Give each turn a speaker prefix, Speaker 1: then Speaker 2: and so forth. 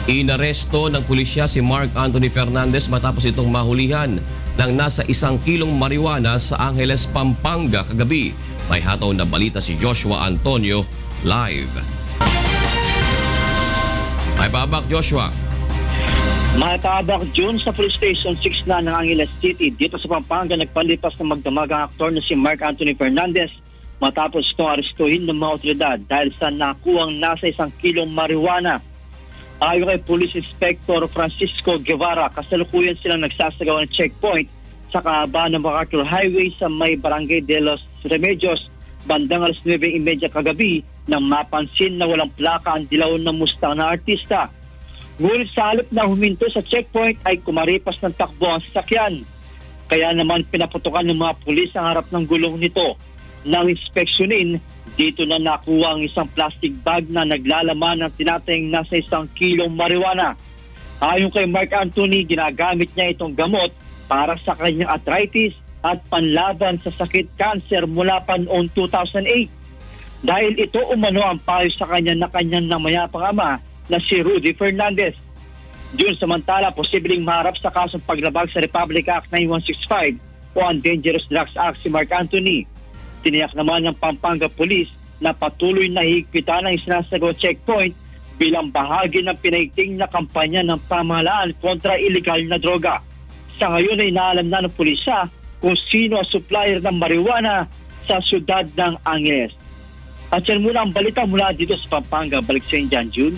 Speaker 1: Inaresto ng pulisya si Mark Anthony Fernandez matapos itong mahulihan ng nasa 1 kilong marijuana sa Angeles, Pampanga kagabi. May hataw na balita si Joshua Antonio live. May babak, Joshua.
Speaker 2: Matabak June sa Police Station 6 na ng Angeles City. Dito sa Pampanga, nagpalipas ng magdamagang aktor na si Mark Anthony Fernandez matapos itong arestuhin ng mga otoridad dahil sa nakuhang nasa 1 kilong marijuana. Ayon kay Police Inspector Francisco Guevara, kasalukuyan silang nagsasagawa ng checkpoint sa kahabaan ng MacArthur Highway sa may Barangay de los Remedios bandang 9:30 kagabi nang mapansin na walang plaka ang dilaw na Mustang na artista. Ngunit sa halip na huminto sa checkpoint ay kumaripas ng takbo ang sasakyan. Kaya naman pinaputukan ng mga pulis ang harap ng gulong nito. Nang inspeksyonin, dito na nakuha ang isang plastic bag na naglalaman ng tinatayang nasa 1 kilong marijuana. Ayon kay Mark Anthony, ginagamit niya itong gamot para sa kanyang arthritis at panlaban sa sakit cancer mula pa noong 2008. Dahil ito umano ang payo sa kanya na kanyang namayapang ama na si Rudy Fernandez. Diyon samantala, posibleng maharap sa kasong paglabag sa Republic Act 9165 o ang Dangerous Drugs Act si Mark Anthony. Tiniyak naman ng Pampanga Police na patuloy na higpitan ang isinasagawa checkpoint bilang bahagi ng pinaigting na kampanya ng pamahalaan kontra illegal na droga. Sa ngayon ay inaalam na ng pulisya kung sino ang supplier ng marijuana sa siyudad ng Angeles. At yan muna ang balita mula dito sa Pampanga. Balik sa Indian, June.